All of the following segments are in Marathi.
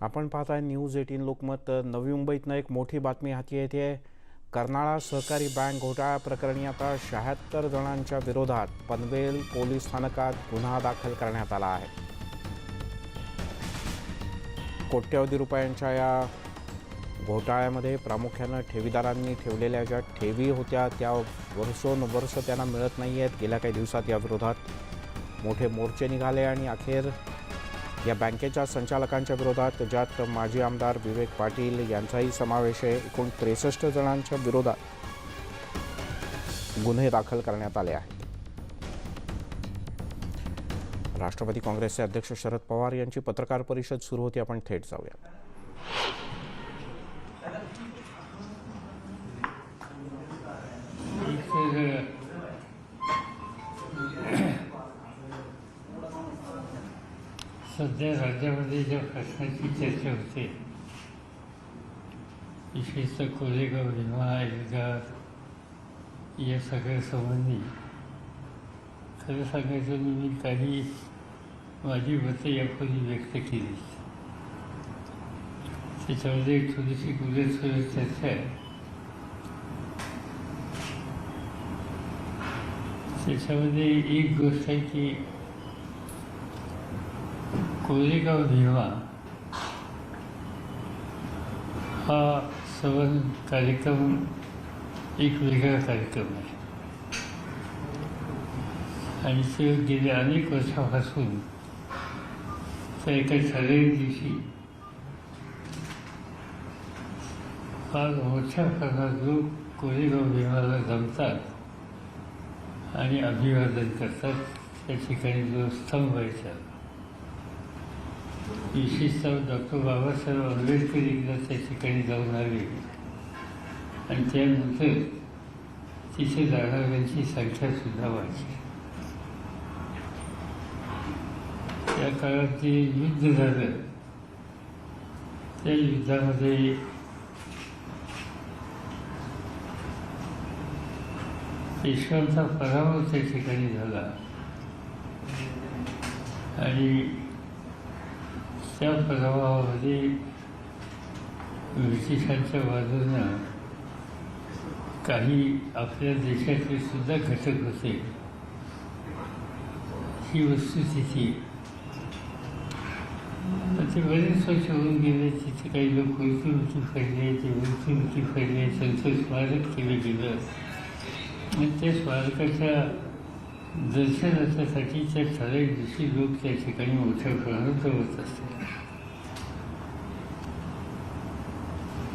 आपण पाहताय न्यूज 18 लोकमत। नवी मुंबईतनं एक मोठी बातमी हाती येते। कर्नाळा सहकारी बँक घोटाळा प्रकरणी आता 76 जणांच्या विरोधात पनवेल पोलीस स्थानकात गुन्हा दाखल करण्यात आला आहे। कोट्यवधी रुपयांच्या या घोटाळ्यामध्ये प्रामुख्याने ठेवीदारांनी ठेवलेल्या ज्या ठेवी होत्या त्या वर्षोनवर्ष त्यांना मिळत नाही आहेत। गेल्या काही दिवसात या विरोधात मोठे मोर्चे निघाले आणि अखेर या बँकेच्या संचालकांच्या विरोधात, ज्यात माजी आमदार विवेक पाटील यांचाही समावेश आहे, एकूण 63 जणांच्या विरोधात गुन्हे दाखल करण्यात आले आहेत। राष्ट्रवादी काँग्रेसचे अध्यक्ष शरद पवार यांची पत्रकार परिषद सुरू होती। आपण थेट जाऊया। सध्या राज्यामध्ये ज्या प्रश्नाची चर्चा होते, विशेषतः कोरेगाव भीमा एल्गार या सगळ्या संबंधी खरं सांगायचं मी काही माझी मतं यापूर्वी व्यक्त केली। त्याच्यामध्ये एक थोडीशी गुजरात चर्चा आहे। त्याच्यामध्ये एक गोष्ट आहे की कोरेगाव भीमा हा सवन कार्यक्रम एक वेगळा कार्यक्रम आहे आणि ते गेल्या अनेक वर्षापासून त्या एका ठराविक दिवशी फार मोठ्या प्रमाणात लोक कोरेगाव भीमाला जमतात आणि अभिवादन करतात। त्या ठिकाणी जो स्तंभ आहे त्याला विशेषतः डॉक्टर बाबासाहेब आंबेडकर एकदा त्या ठिकाणी जाऊन आले आणि त्यानंतर तिथे जाणाऱ्यांची संख्यासुद्धा वाढली। त्या काळात जे युद्ध झालं त्या युद्धामध्ये पेशव्यांचा पराभव त्या ठिकाणी झाला आणि त्या पराभवामध्ये ब्रिटिशांच्या बाजूनं काही आपल्या देशातले सुद्धा घटक होते। ही वस्तुस्थिती ते बरेच वर्ष होऊन गेले। तिथे काही लोक मृत्युमुखी पडले, ते मृत्युमुखी पडले, त्यांचं स्मारक केलं गेलं आणि त्या स्मारकाच्या दर्शनाच्यासाठी त्या ठराविक दिवशी लोक त्या ठिकाणी मोठ्या प्रमाणात जमत असतात।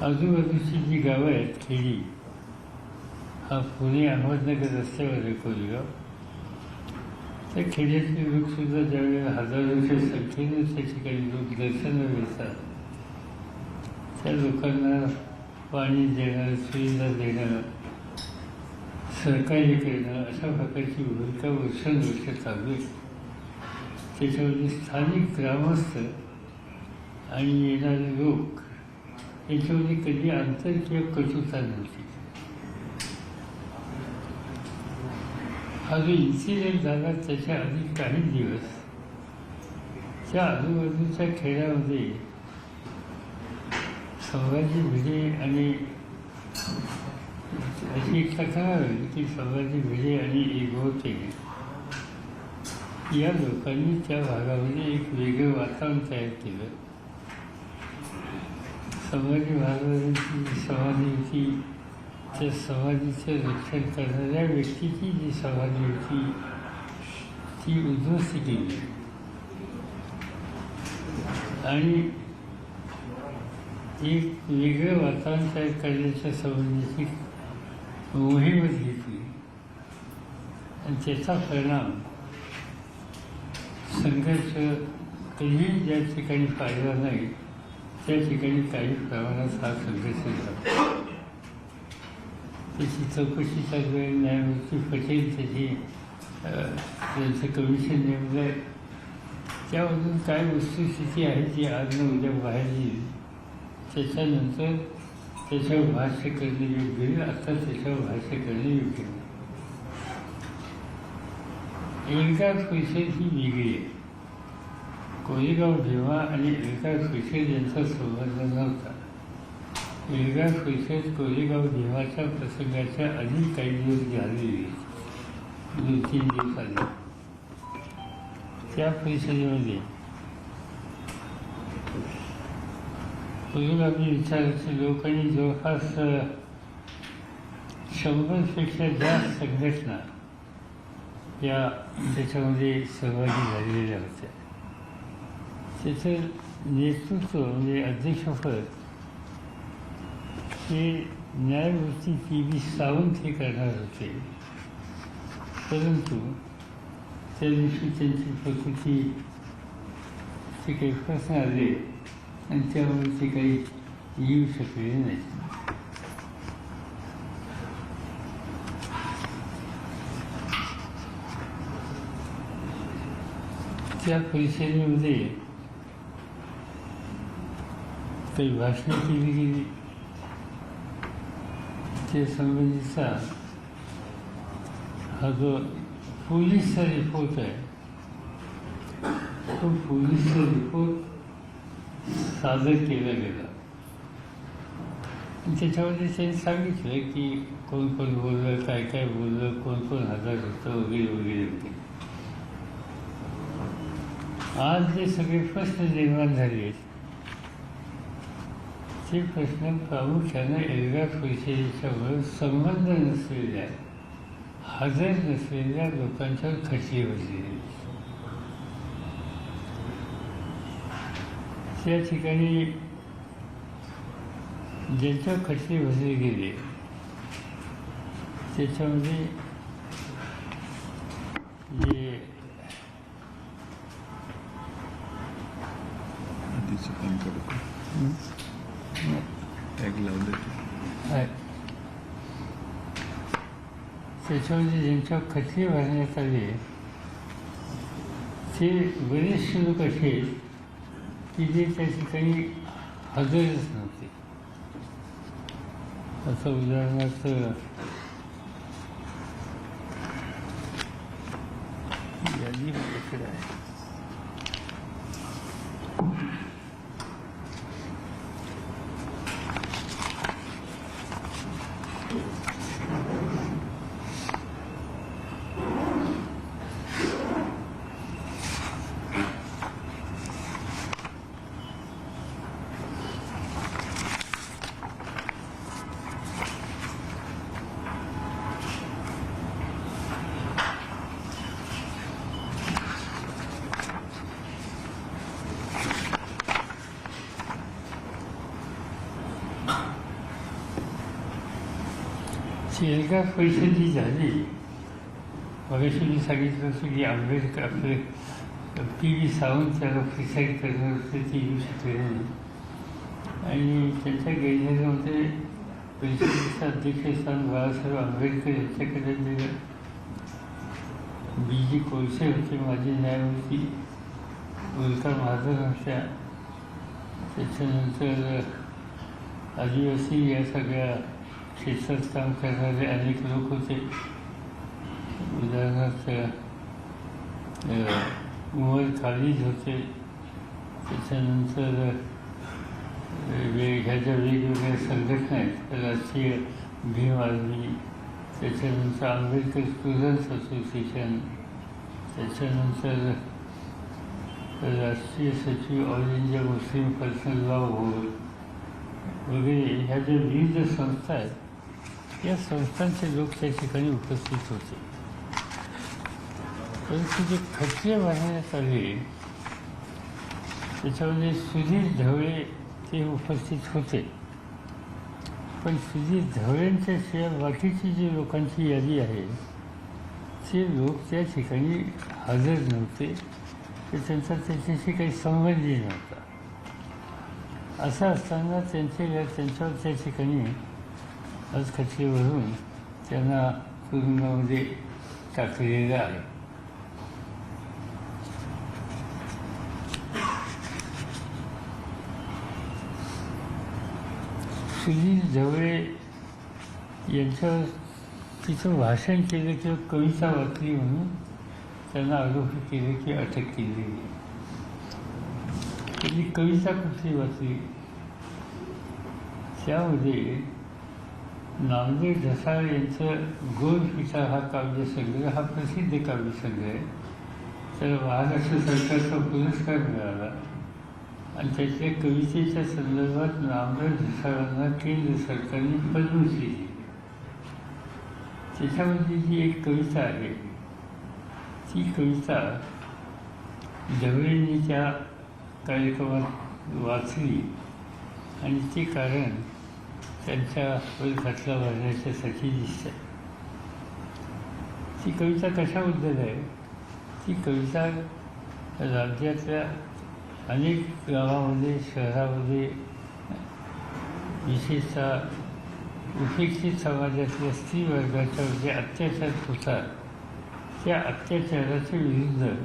आजूबाजूची जी गावं आहेत खेडी, हा पुणे अहमदनगर रस्त्यावर आहे कोरेगाव, त्या खेड्यातले लोकसुद्धा ज्यावेळेला हजारोच्या संख्येनं त्या ठिकाणी लोक दर्शनाला येतात, त्या लोकांना पाणी देणं, सुविधा देणं, सहकार्य करणं अशा प्रकारची भूमिका वर्षानुवर्ष चालू आहे। त्याच्यामध्ये स्थानिक ग्रामस्थ आणि येणारे लोक याच्यामध्ये कधी अंतर किंवा कटुता नव्हती। हा जो इन्सिडेंट झाला त्याच्या आधी काही दिवस त्या आजूबाजूच्या खेड्यामध्ये संभाजी भिडे आणि अशी एक तक्रार होती की संभाजी भिडे आणि एगोते या लोकांनी त्या भागामध्ये एक वेगळं वातावरण तयार केलं। संभाजी महाराजांची जी समाधी होती त्या समाधीचं रक्षण करणाऱ्या व्यक्तीची जी समाधी होती ती उद्ध्वस्त केली आणि एक वेगळं वातावरण तयार करण्याच्या संबंधीची मोहीमच घेतली आणि त्याचा परिणाम संघर्ष कधीही ज्या ठिकाणी पाहिला नाही त्या ठिकाणी काही प्रमाणात हा संघर्ष झाला। त्याची चौकशी चालू आहे। न्यायमूर्ती पटेल त्यांचं कमिशन नेमलं आहे। त्यामधून काय वस्तुस्थिती आहे जी आज न उद्या बाहेर येईल, त्याच्यानंतर त्याच्यावर भाष्य करणे योग्य आहे। आता त्याच्यावर भाष्य करणे योग्य नाही। एल्गार परिषद ही वेगळी आहे। कोरेगाव भीमा आणि एल्गार परिषद यांचा संबंध नव्हता. एल्गार परिषद कोरेगाव भीमाच्या प्रसंगाच्या आधी काही दिवस झालेली 2-3 दिवस आधी त्या परिषदेमध्ये कोरेगावचे विचाराचे लोकांनी जवळपास 100पेक्षा जास्त संघटना या त्याच्यामध्ये सहभागी झालेल्या होत्या. त्याचं नेतृत्व म्हणजे अध्यक्षपद हे न्यायमूर्ती P.B. सावंत हे करणार होते. परंतु त्या दिवशी त्यांची प्रकृती ते काही प्रश्न आले आणि त्यामुळे ते काही येऊ शकले नाही. त्या परिषदेमध्ये काही भाषणं केली गेली. त्या संबंधीचा हा जो पोलीसचा रिपोर्ट आहे तो पोलीसचा रिपोर्ट सादर केला गेला. त्याच्यामध्ये त्यांनी सांगितलं की कोण कोण बोललं, काय काय बोललं, कोण कोण हजर होतं वगैरे वगैरे वगैरे. आज जे सगळे प्रश्न निर्माण झाले ते प्रश्न प्रामुख्यानं एल्गार परिषदेच्यावर संबंध नसलेल्या, हजर नसलेल्या लोकांच्यावर खटले बसलेले. त्या ठिकाणी ज्यांच्या खटले बसले गेले त्याच्यामध्ये जे त्याच्यामध्ये ज्यांच्या खटले भरण्यात आले ते बरेचसे लोक असे की जे त्या ठिकाणी हजरच नव्हते. असं उदाहरणार्थ यादी माझ्याकडे आहे. एल्गार परिषद जी झाली, मगाशी मी सांगितलं होतं की आंबेडकर आपले P.B. सावंत त्याला प्रिसाईड करणार होते, ते येऊ शकले नाही. आणि त्यांच्या गैरहजेरीमध्ये परिषदेचं अध्यक्षस्थान बाळासाहेब आंबेडकर यांच्याकडे दिलं. B.G. कोळसे होते माजी न्यायमूर्ती, उल्का महाजन होत्या. त्याच्यानंतर आदिवासी या सगळ्या क्षेत्रात काम करणारे अनेक लोक होते. उदाहरणार्थ उमर खालिद होते. त्याच्यानंतर ह्या ज्या वेगवेगळ्या संघटना आहेत, राष्ट्रीय भीम आर्मी, त्याच्यानंतर आंबेडकर स्टुडंट्स असोसिएशन, त्याच्यानंतर राष्ट्रीय सचिव all India Muslim personal law board वगैरे ह्या ज्या विविध संस्था आहेत या संस्थांचे लोक त्या ठिकाणी उपस्थित होते. परंतु जे खटले भरण्यात आले त्याच्यामध्ये सुधीर ढवळे ते उपस्थित होते. पण सुधीर ढवळेंच्या शिवाय बाकीची जी लोकांची यादी आहे ते लोक त्या ठिकाणी हजर नव्हते. त्यांचा त्याच्याशी काही संबंधही नव्हता. असं असताना त्यांच्यावर त्या ठिकाणी आज खटले भरून त्यांना तुरुंगामध्ये टाकलेलं आहे. सुधीर ढवळे यांच्यावर तिथं भाषण केलं किंवा कविता वाचली म्हणून त्यांना आरोपी केले की अटक केली. त्यांनी कविता कुठली वाचली, त्यामध्ये नामदेव ढसाळ यांचं गोलपिठा हा काव्यसंग्रह हा प्रसिद्ध काव्यसंग्रह आहे. त्याला महाराष्ट्र सरकारचा पुरस्कार मिळाला आणि त्याच्या कवितेच्या संदर्भात नामदेव ढसाळांना केंद्र सरकारने पद्मश्री दिली. त्याच्यामध्ये जी एक कविता आहे ती कविता ढवळेंनी त्या कार्यक्रमात वाचली आणि ते कारण त्यांच्या खटला भरण्याच्यासाठी दिसतं. ती कविता कशाबद्दल आहे? ती कविता राज्यातल्या अनेक गावामध्ये शहरामध्ये विशेषतः उपेक्षित समाजातल्या स्त्री वर्गाच्यावर जे अत्याचार होतात त्या अत्याचाराच्या विरुद्ध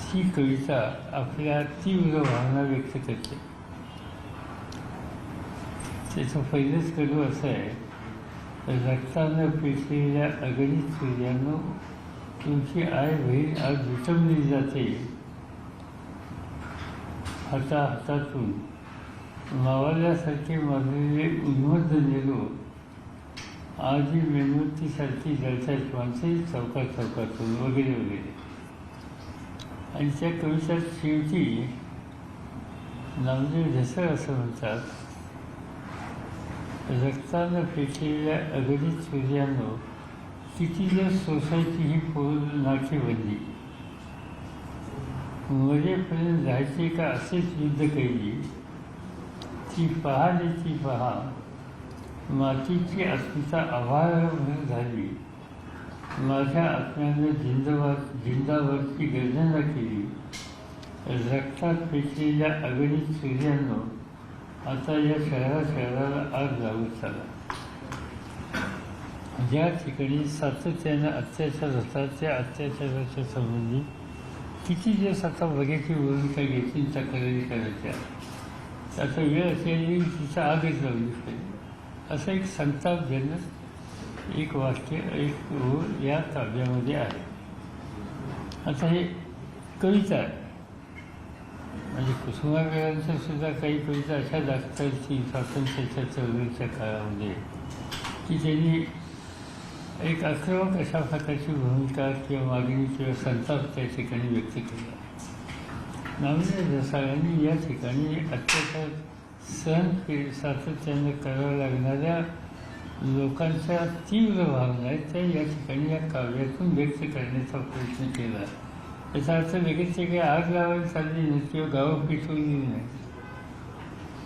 ही कविता आपल्या तीव्र भावना व्यक्त करते. त्याचं पहिलंच कडू असं आहे, रक्तानं पेटलेल्या अगणित सूर्यानं तुमची आय बहीण आज विटंबली जाते. हातातून मावळल्यासारखे माजलेले उन्मत्त नेलो आजही मेणबत्तीसारखी जळतात माणसे चौकातून वगैरे वगैरे. आणि त्या कवितेत शेवटी नामदेव ढसाळ असं म्हणतात, रक्तानं पेटलेल्या अगणित सूर्यानं किती दिवस सोसायची ही पोर नाकेबंदी. मरेपर्यंत राहायचे का असेच युद्ध केली. ती पहा मातीची अस्मिता आभाळभर झाली. माझ्या आत्म्यानं जिंदावरची गर्जना केली. रक्तात पेटलेल्या अगणित सूर्यानं आता या शहराला आग लावत चाला. ज्या ठिकाणी सातत्यानं अत्याचार होतात त्या अत्याचाराच्या संबंधी किती दिवस आता बघ्याची भूमिका घेतली, तक्रारी करायच्या. त्याचा वेळ असलेली तिचा आगच लावली पाहिजे. असं एक संतापजनक एक वाक्य एक ओळ या काव्यामध्ये आहे. आता हे कविता आहे, म्हणजे कुसुमाग्रजांच्या सुद्धा काही कविता अशा दाखतात की स्वातंत्र्याच्या चळवळीच्या काळामध्ये की त्यांनी एक आक्रमक अशा प्रकारची भूमिका किंवा मागणी किंवा संताप त्या ठिकाणी व्यक्त केला. नामदेव ढसाळांनी या ठिकाणी अत्याचार सहन सातत्याने कराव्या लागणाऱ्या लोकांच्या तीव्र भावना आहेत त्या या ठिकाणी या काव्यातून व्यक्त करण्याचा प्रयत्न केला. याचा अर्थ लगेच ते काही आग लावायला चालली नाही किंवा गावं पेटवली नाही.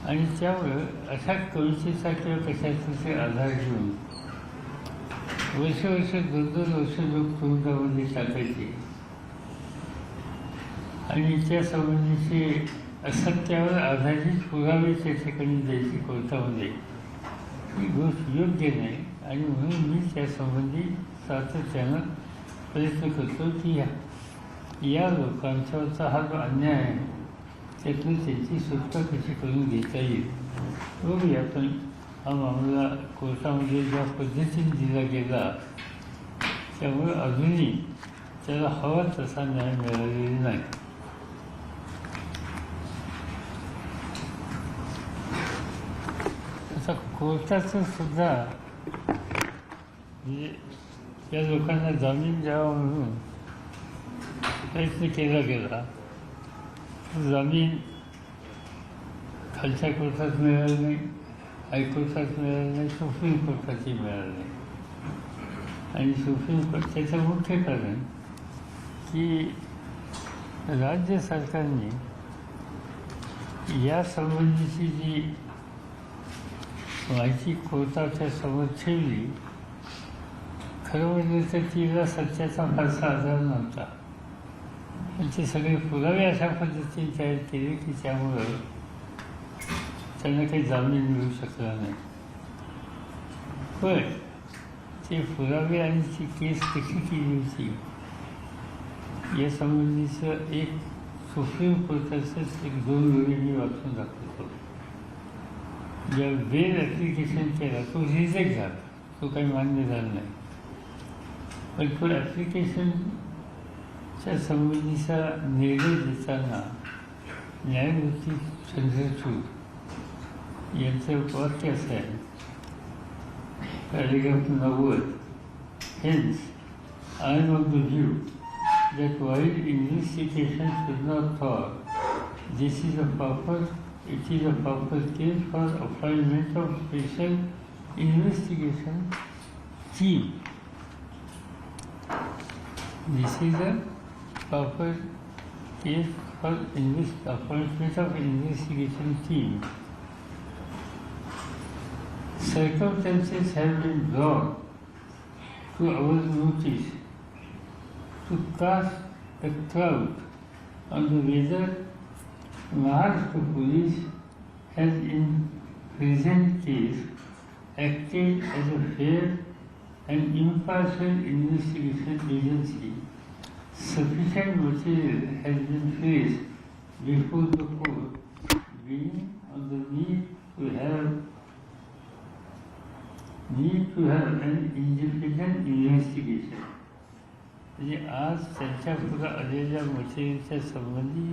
आणि त्यामुळं अशा कवितेचा किंवा कशाचे आधार घेऊन वर्ष 2-2 वर्ष लोक तुरुंगामध्ये टाकायचे आणि त्या संबंधीचे असत्यावर आधारित पुरावे त्या ठिकाणी द्यायची कोर्टामध्ये. ही गोष्ट योग्य नाही आणि म्हणून मी त्यासंबंधी सातत्यानं प्रयत्न करतो की या लोकांच्यावरचा हा जो अन्याय आहे त्यातून त्यांची सुटका कशी करून घेता येईल. बघूया. पण हा मामला कोर्टामध्ये ज्या पद्धतीने दिला गेला त्यामुळे अजूनही त्याला हवा तसा न्याय मिळालेला नाही. आता कोर्टाचं सुद्धा म्हणजे या लोकांना जामीन द्यावा म्हणून प्रयत्न केला गेला. जामीन खालच्या कोर्टात मिळालं नाही, हायकोर्टात मिळालं नाही, सुप्रीम कोर्टातही मिळालं नाही. आणि सुप्रीम कोर्ट त्याचं मुख्य कारण की राज्य सरकारने या संबंधीची जी माहिती कोर्टाच्या समोर ठेवली खरं म्हणजे तर तिला सत्याचा फारसा आधार नव्हता. ते सगळे पुरावे अशा पद्धतीने तयार केले की त्यामुळं त्यांना काही जामीन मिळू शकला नाही. पण ते पुरावे आणि ती केस कशी केली होती या संबंधीचं एक सुप्रीम कोर्टाचंच एक 2 वेळी मी वाचून दाखवतो. ज्या बेल ॲप्लिकेशन केला तो रिजेक्ट झाला, तो काही मान्य झाला नाही. पण तो ॲप्लिकेशनच्या संबंधीचा निर्णय देताना न्यायमूर्ती चंद्रचूड यांचं वाक्य असं आहे, paragraph 90. Hence I am of the view that while investigation should not stop, it is a proper case for appointment of special investigation team. This is a proper case for appointment of investigation team. Circumstances have been brought to our notice to cast a cloud on the whether Maharashtra Police has in present case acted as a fair and impartial investigation agency. Sufficient material has been placed before the court, being on the need to have an independent investigation. म्हणजे आज त्यांच्या पुढे आलेल्या मटेरियलच्या संबंधी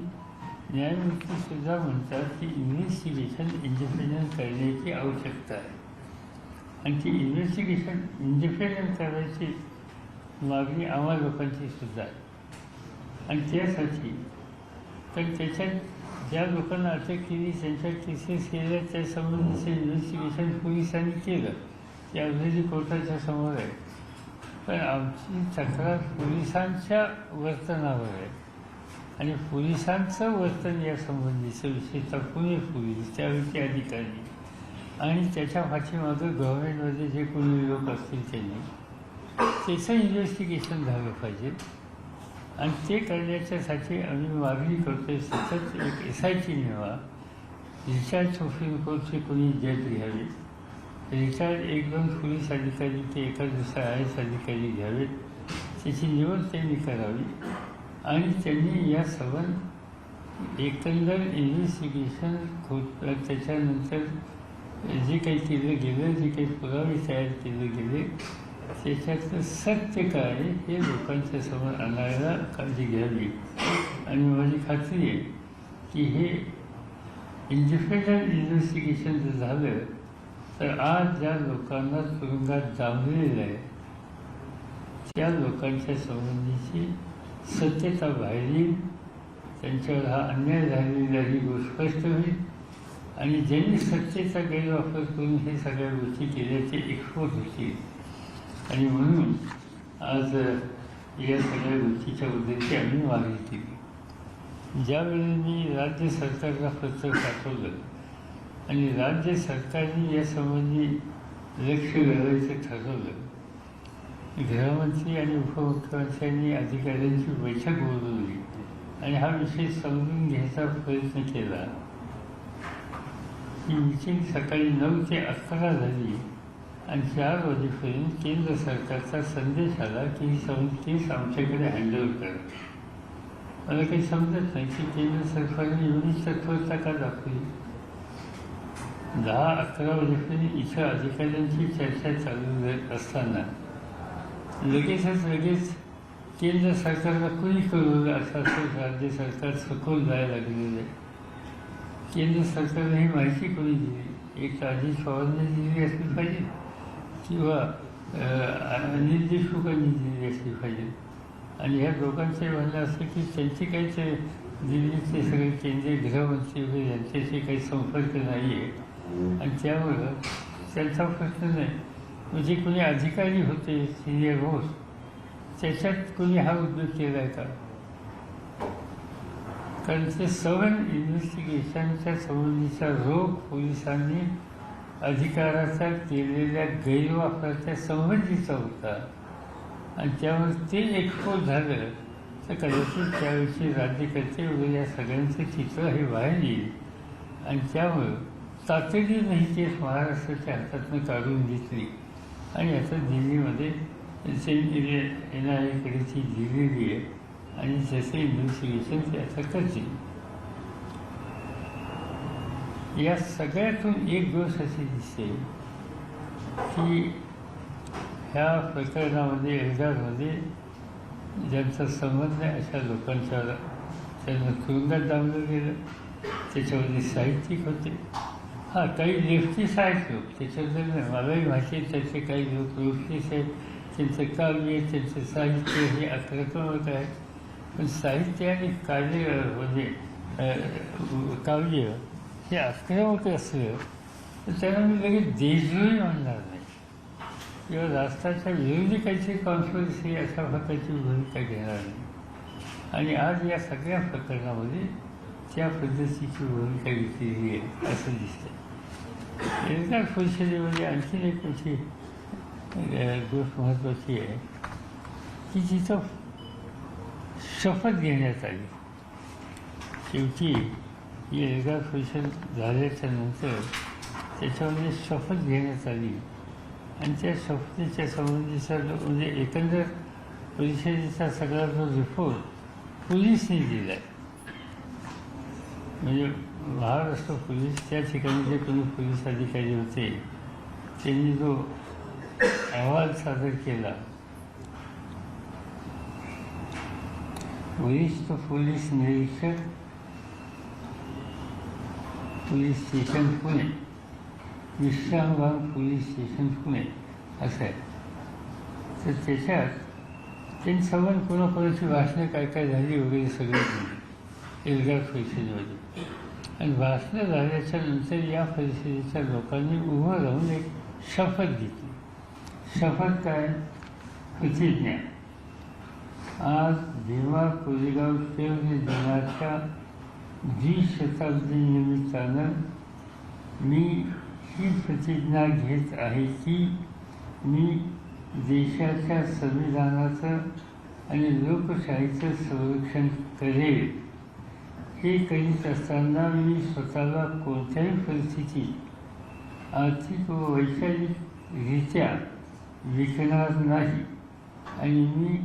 न्यायमूर्तीसुद्धा म्हणतात की इन्व्हेस्टिगेशन इंडिपेंडंट करण्याची आवश्यकता आहे आणि ती इन्व्हेस्टिगेशन इंडिपेंडंट करायची मागणी आम्हा लोकांची सुद्धा आहे. आणि त्यासाठी तर त्याच्यात ज्या लोकांना अटक केली, त्यांच्या केसेस केल्या, त्या संबंधीचं इन्व्हेस्टिगेशन पोलिसांनी केलं, ते ऑलरेडी कोर्टाच्या समोर आहे. पण आमची तक्रार पोलिसांच्या वर्तनावर आहे आणि पोलिसांचं वर्तन यासंबंधीचं विशेषतः पुणे पोलीस, त्यावेळचे अधिकारी आणि त्याच्या पाठीमागं गव्हर्नमेंटमध्ये जे कोणी लोक असतील त्यांनी त्याचं इन्व्हेस्टिगेशन झालं पाहिजे. आणि ते करण्याच्यासाठी आम्ही मागणी करतो आहे, सतत एक SIT नेमा, रिटायर्ड सुप्रीम कोर्टचे कोणी जज घ्यावे, रिटायर्ड 1-2 पोलीस अधिकारी ते एका दुसरा IAS अधिकारी घ्यावेत, त्याची निवड त्यांनी करावी आणि त्यांनी या संबंध एकंदर इन्व्हेस्टिगेशन त्याच्यानंतर जे काही केलं गेलं, जे काही पुरावे तयार केले गेले, त्याच्यातलं सत्य काय हे लोकांच्या समोर आणायला काळजी घ्यावी. आणि माझी खात्री आहे की हे इंडिपेंडंट इन्व्हेस्टिगेशन जर झालं तर आज ज्या लोकांना तुरुंगात डांबलेलं आहे त्या लोकांच्या संबंधीची सत्यता बाहेर येईल, त्यांच्यावर हा अन्याय झालेला ही गोष्ट स्पष्ट होईल आणि ज्यांनी सत्तेचा गैरवापर करून हे सगळ्या गोष्टी केल्याचे एक्सपोज होतील. आणि म्हणून आज या सगळ्या गोष्टीच्या बद्दलची आम्ही मागणी केली. ज्यावेळी मी राज्य सरकारला पत्र पाठवलं आणि राज्य सरकारने यासंबंधी लक्ष घालायचं ठरवलं, गृहमंत्री आणि उपमुख्यमंत्र्यांनी अधिकाऱ्यांची बैठक बोलवली आणि हा विषय समजून घ्यायचा प्रयत्न केला. ही मीटिंग सकाळी 9 ते 11 झाली आणि 4 वाजेपर्यंत केंद्र सरकारचा संदेश आला की ही केस आमच्याकडे हँडओव्हर करा. मला काही समजत नाही की केंद्र सरकारने एवढी तत्परता का दाखवली. 10-11 वाजेपर्यंत इथं अधिकाऱ्यांची चर्चा चालू असताना लगेच केंद्र सरकारला कुणी कळवलं असं राज्य सरकार सखोल जायला लागलेलं आहे. केंद्र सरकारला ही माहिती कोणी दिली? एक अजित पवारांनी दिली असली पाहिजे किंवा अनिल देशमुखांनी दिली असली पाहिजे. आणि ह्या दोघांचं म्हणणं असं की त्यांचे काही ते दिल्लीचे सगळे केंद्रीय गृहमंत्री वगैरे यांच्याशी काही संपर्क नाही आहे आणि त्यामुळं त्यांचा प्रश्न नाही. म्हणजे कोणी अधिकारी होते सिनियर मोस्ट, त्याच्यात कोणी हा उद्योग केला आहे का? कारण ते सवन इन्व्हेस्टिगेशनच्या संबंधीचा रोग पोलिसांनी अधिकाराचा केलेल्या गैरवापराच्या संबंधीचा होता आणि त्यावर ते एक्सपोज झालं तर कदाचित त्यावेळी राज्यकर्ते वगैरे या सगळ्यांचं चित्र हे बाहेर येईल आणि त्यामुळं तातडीनं ही केस महाराष्ट्राच्या हातातून काढून घेतली आणि आता दिल्लीमध्ये NIA ती दिलेली आहे आणि जसे इन्व्हेस्टिगेशन ते आता करतील. या सगळ्यातून एक गोष्ट अशी दिसते की ह्या प्रकरणामध्ये एल्गारमध्ये ज्यांचा संबंध आहे अशा लोकांच्या त्यांना तुरुंगात डांबलं गेलं त्याच्यामध्ये साहित्यिक होते. हां, काही लेफ्टिस्ट आहेत लोक, त्याच्याबद्दल मलाही माहिती आहे. त्याचे काही लोक लेफ्टिस्ट आहेत, त्यांचं काव्य, त्यांचं साहित्य हे आक्रमक आहे. पण साहित्य आणि कार्य म्हणजे काव्य हे आक्रमक असलं तर त्यांना मी लगेच देशद्रोही म्हणणार नाही किंवा राष्ट्राच्या विरोधी काहीतरी कॉन्स्पिरसी अशा प्रकारची भूमिका घेणार नाही. आणि आज या सगळ्या प्रकरणामध्ये त्या पद्धतीची भूमिका घेतलेली आहे असं दिसतं. एल्गार परिषदेमध्ये आणखीन एक मोठी गोष्ट महत्त्वाची आहे की जिथं शपथ घेण्यात आली. शेवटी ही एल्गार परिषद झाल्याच्या नंतर त्याच्यामध्ये शपथ घेण्यात आली आणि त्या शपथेच्या संबंधीचा म्हणजे एकंदर परिषदेचा सगळा जो रिपोर्ट पोलिसने दिला आहे. म्हणजे महाराष्ट्र पोलीस त्या ठिकाणी जे कोणी पोलीस अधिकारी होते त्यांनी जो अहवाल सादर केला, वरिष्ठ पोलीस निरीक्षक police station Pune, Vishrambag police station Pune असं आहे. तर त्याच्यात त्यांनी सगळं कोणाकोणाची भाषणं काय काय झाली वगैरे सगळं दिली एल्गार परिषदेमध्ये. आणि भाषणं झाल्याच्या नंतर या परिषदेच्या लोकांनी उभं राहून एक शपथ घेतली. शपथ काय? प्रतिज्ञा. आज भीमा कोरेगाव शौर्य दिनाच्या 20 शताब्दी निमित्तानं मी ही प्रतिज्ञा घेत आहे की मी देशाच्या संविधानाचं आणि लोकशाहीचं संरक्षण करेल. हे करीत असताना मी स्वतःला कोणत्याही परिस्थितीत आर्थिक व वैचारिकरित्या विकणार नाही आणि मी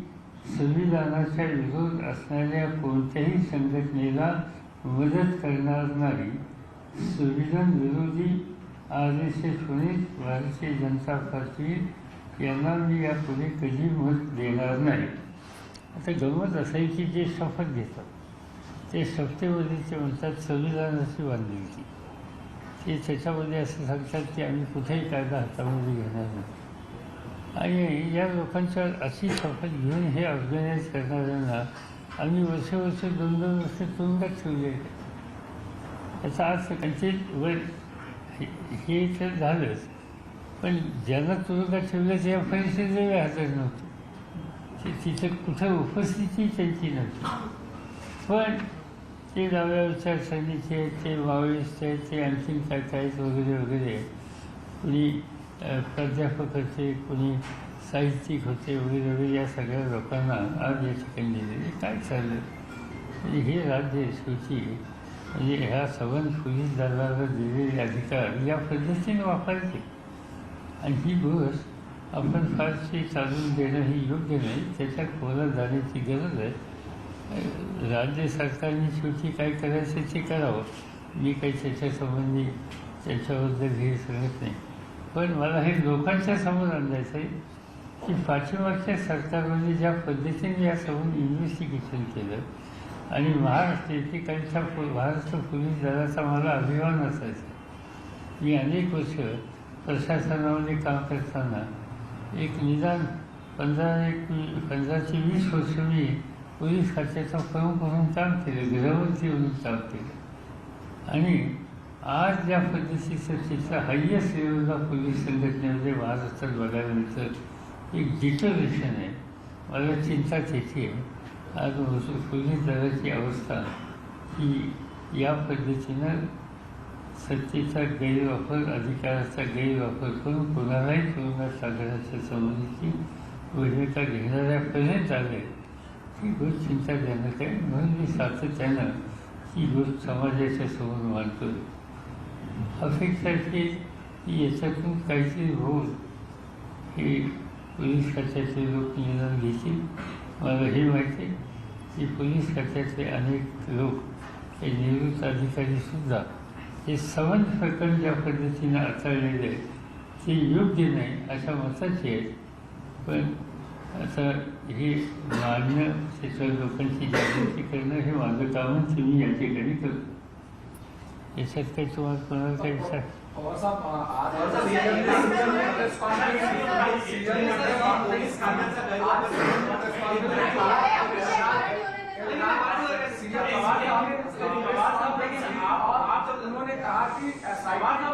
संविधानाच्या विरोध असणाऱ्या कोणत्याही संघटनेला मदत करणार नाही. संविधान विरोधी RSS होणे भारतीय जनता पार्टी यांना मी यापुढे कधी मत देणार नाही. आता गंमत असं आहे की जे शपथ घेतात ते शपथेमध्ये ते म्हणतात संविधानाची बांधिलकी. ते त्याच्यामध्ये असं सांगतात की आम्ही कुठेही कायदा हातामध्ये घेणार नाही. आणि या लोकांच्या अशी शपथ घेऊन हे ऑर्गनाईज करणाऱ्यांना आम्ही वर्ष 2-2 वर्ष तुरुंगात ठेवले. याचा अर्थ त्यांचे वर हे तर झालंच, पण ज्यांना तुरुंगात ठेवलं त्या परिषदेला हजर नव्हते. तिथं कुठं उपस्थिती त्यांची नव्हती. पण ते डाव्या विचारसरणीचे, ते माओइस्ट आहेत, ते आणखीन काय काय वगैरे वगैरे, कुणी प्राध्यापक होते, कुणी साहित्यिक होते वगैरे वगैरे, या सगळ्या लोकांना आज या ठिकाणी दिलेले काय चाललं. म्हणजे हे राज्य शेवटी म्हणजे ह्या सवन पोलीस दलाला दिलेले अधिकार या पद्धतीने वापरते. आणि ही गोष्ट आपण फारशी चालून देणं ही योग्य नाही. त्याच्यात खोलात जाण्याची गरज आहे. राज्य सरकारने शेवटी काय करायचं ते करावं. मी काही त्याच्यासंबंधी त्याच्याबद्दल हे सांगत नाही. पण मला हे लोकांच्या समोर आणायचं आहे की पाठीमागच्या सरकारने ज्या पद्धतीने या संबंधी इन्व्हेस्टिगेशन केलं आणि महाराष्ट्र एकेकाळच्या महाराष्ट्र पोलीस दलाचा मला अभिमान असायचा. मी अनेक वर्ष प्रशासनामध्ये काम करताना एक निदान 15 ते 20 वर्ष मी पोलीस खात्याचा प्रमुख म्हणून काम केलं, गृहमंत्री म्हणून काम केलं. आणि आज ज्या पद्धतीचं तिथं हायेस्ट लेवलला पोलीस संघटनेमध्ये महाराष्ट्रात बघायला मिळतं एक डिटरेशन आहे. मला चिंता त्याची आहे. आज पोलीस दलाची अवस्था ही या पद्धतीनं सत्तेचा गैरवापर, अधिकाराचा गैरवापर करून कोणालाही तुरुंगात टाकण्याच्या संबंधीची भूमिका घेणाऱ्यापर्यंत आले. ही गोष्ट चिंताजनक आहे. म्हणून मी सातत्यानं ही गोष्ट समाजाच्या समोर मांडतो. अपेक्षा आहे की याच्यातून काहीतरी होऊन हे पोलीस खात्याचे लोक निदान घेतील. मला हे माहिती आहे की पोलीस खात्यातले अनेक लोक हे निवृत्त अधिकारीसुद्धा हे सवन प्रकरण ज्या पद्धतीनं हाताळलेले आहे ते योग्य नाही अशा मताचे आहेत. पण आता हे मान्य त्याच्या लोकांची जागृती करणं हे माझं काम तुम्ही या ठिकाणी करतो. याच्यात काही तुम्हाला कोणाला काही विचार पवार साहब आज सीएम ने प्रेस कॉन्फ्रेंस सीएम उन्होंने कहा कि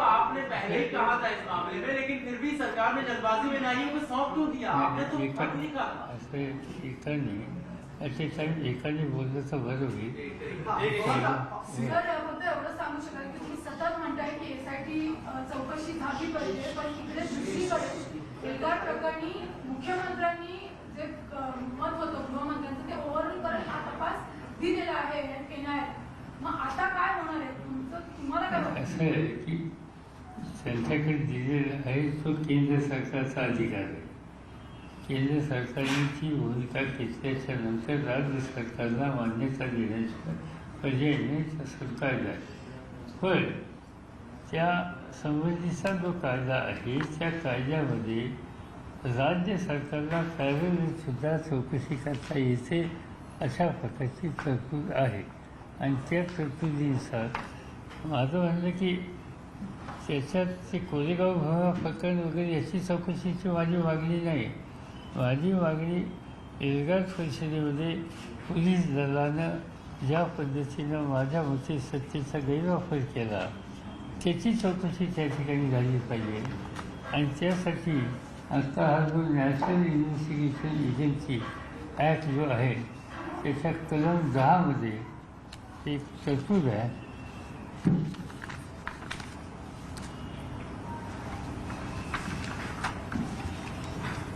आपने पहले ही कहा था इस मामले में, लेकिन फिर भी सरकार ने जल्दबाजी में नाइयों को सौंप क्यों दिया? आपने तो पद नहीं कहा। असं एकाने असे काही एकाने बोललं तर बरं होईल. सर फक्त एवढं सांगू शकाल की तुम्ही सतत म्हणताय की एसआयटी चौकशी झाली पाहिजे, पण इकडे दुसरीकडे एका प्रकरणी मुख्यमंत्र्यांनी जे मत होतं गृहमंत्र्यांचं ते ओव्हररूल करत हा तपास दिलेला आहे एनआयए. मग आता काय होणार आहे तुमचं, तुम्हाला काय वाटतं? असं आहे की त्यांच्याकडे दिलेला आहे तो केंद्र सरकारचा अधिकार आहे. केंद्र सरकारने ती भूमिका घेतल्याच्या नंतर राज्य सरकारला मान्यता देण्याचा पर्याय नाही सरकार आहे. पण त्या संबंधीचा जो कायदा आहे त्या कायद्यामध्ये राज्य सरकारला सुद्धा चौकशी करता येते अशा प्रकारची तरतूद आहे. आणि त्या तरतुदीनुसार माझं म्हणणं की त्याच्यात ते कोरेगाव भीमा प्रकरण वगैरे याची चौकशीची माझी मागणी नाही. माझी मागणी एल्गार परिषदेमध्ये पोलीस दलानं ज्या पद्धतीनं माझ्या मते सत्तेचा गैरवापर केला त्याची चौकशी त्या ठिकाणी झाली पाहिजे. आणि त्यासाठी आता हा जो नॅशनल इन्व्हेस्टिगेशन एजन्सी ॲक्ट जो आहे त्याच्या कलम 10मध्ये एक तरतूद आहे.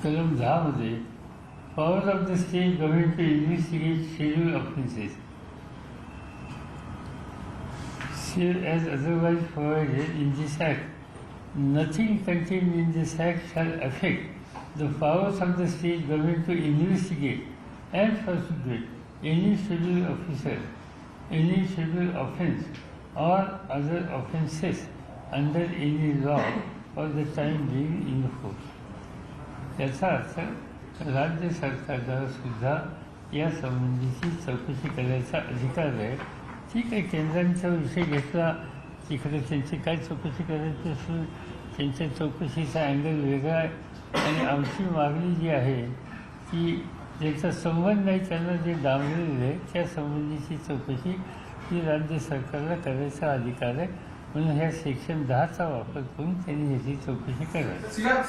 कलम 10मध्ये power of the state government to investigate schedule offences as otherwise provided in this act. Nothing contained in this act shall affect the powers of the state government to investigate and prosecute any scheduled officer, any scheduled offence or other offences under any law for the time being in force. याचा अर्थ राज्य सरकारला सुद्धा या संबंधीची चौकशी करायचा अधिकार आहे. ठीक आहे, केंद्रांचा विषय घेतला तिकडे त्यांची काय चौकशी करायची असून त्यांच्या चौकशीचा अँगल वेगळा आहे. आणि आमची मागणी जी आहे की ज्याचा संबंध नाही त्यांना जे डांबलेलं आहे त्या संबंधीची चौकशी ही राज्य सरकारला करायचा अधिकार आहे. म्हणून ह्या सेक्शन 10चा वापर करून त्यांनी ह्याची चौकशी करावी. सीएम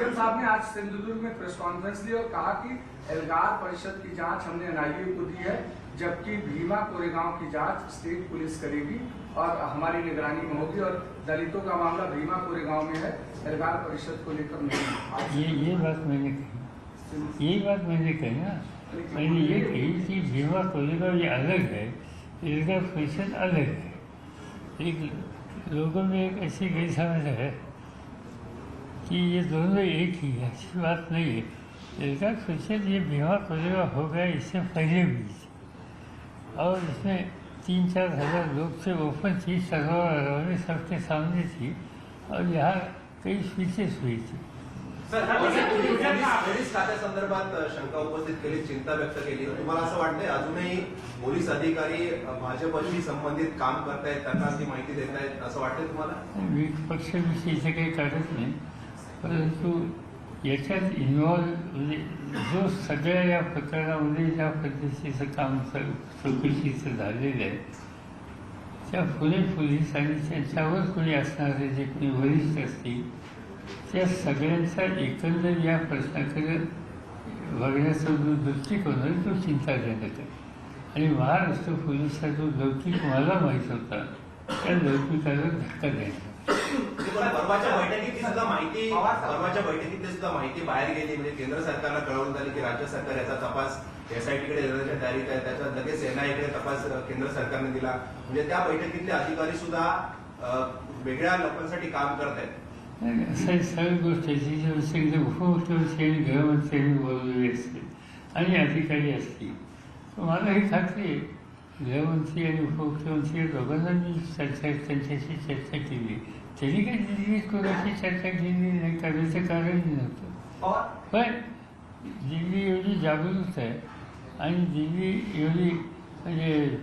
साहब ने आज सिंधुदुर्ग में प्रेस कॉन्फ्रेंस ली और कहा कि एल्गार परिषद की जांच हमने एनआईए को दी है, जबकि भीमा कोरेगांव की जांच स्टेट पुलिस करेगी और हमारी निगरानी में होगी और दलितों का मामला भीमा कोरेगांव में है, एल्गार परिषद को लेकर नहीं. ये बात मैंने कही, यही बात मैंने कही ना. मैंने ये कही कि भीमा कोरेगांव ये अलग है, एल्गार परिषद अलग है. एक लोगों में एक ऐसी गैरसमझ है कि ये दोनों एक ही है. ऐसी बात नहीं है. एल्गार परिषद ये भीमा कोरेगांव हो गया इससे पहले भी, और इसमें 3-4 हज़ार लोग थे. ओपन थी, सर्वर सबके सामने थी और यहाँ कई स्पीचेस हुई थी. पोलीस खात्यासंदर्भात शंका उपस्थित केली, चिंता व्यक्त केली. तुम्हाला असं वाटतंय अजूनही पोलीस अधिकारी भाजपशी संबंधित काम करतायत, त्यांना ती माहिती देत आहेत असं वाटतंय तुम्हाला? मी पक्षविषयीचं काही काढत नाही, परंतु याच्यात इन्व्हॉल्व म्हणजे जो सगळ्या या प्रकरणामध्ये ज्या पद्धतीचं काम चौकशीचं झालेलं आहे त्या पुणे पोलीस आणि त्यांच्यावर कोणी असणारे जे कोणी वरिष्ठ असतील त्या सगळ्यांचा एकंदर या प्रश्नाकडे बघण्याचा जो दृष्टिकोन आहे तो चिंताजनक आहे. आणि महाराष्ट्र पोलिसचा जो लौकिक मला माहीत होता त्या लौकिकाला धक्का द्यायचा. परवाच्या बैठकीतली सुद्धा माहिती बाहेर गेली. म्हणजे केंद्र सरकारला कळवण्यात आली की राज्य सरकार याचा तपास एसआयटीकडे देण्याच्या तयारीत आहे. त्याच्यात लगेच एनआयएकडे तपास केंद्र सरकारने दिला. म्हणजे त्या बैठकीतले अधिकारी सुद्धा वेगळ्या लोकांसाठी काम करत आहेत. असं सगळी गोष्ट आहे उपमुख्यमंत्री आणि गृहमंत्र्यांनी बोललेली असते आणि अधिकारी असतील. मला ही खात्री आहे गृहमंत्री आणि उपमुख्यमंत्री दोघांना मी त्यांच्याशी चर्चा केली. तरी काही दिल्लीत कोणाशी चर्चा केली नाही, करायचं कारणही नव्हतं. पण दिल्ली एवढी जागरूक आहे आणि दिल्ली एवढी म्हणजे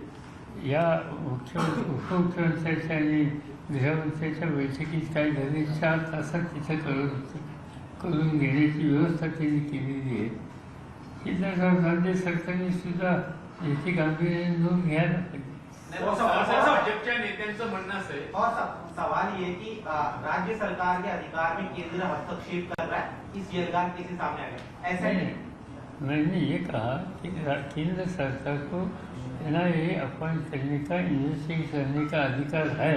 या उपमुख्यमंत्र्यांच्या आणि गृहमंत्र्यांच्या बैठकीत काय झाले 4 तासात तिथं करून घेण्याची व्यवस्था त्यांनी केलेली आहे. ही जर राज्य सरकारने सुद्धा याची गांभीर्याने नोंद घ्यायला पाहिजे. भाजपच्या नेत्यांचं म्हणणं असं आहे और सवाल ये कि राज्य सरकार के अधिकार में केंद्र हस्तक्षेप कर रहा है, इस येलगार केस से सामने आ गया, ऐसा नहीं? मैंने ये कहा कि केंद्र सरकार को NIA अपॉइंट करने का, इन्वेस्टिगेट करने का अधिकार है.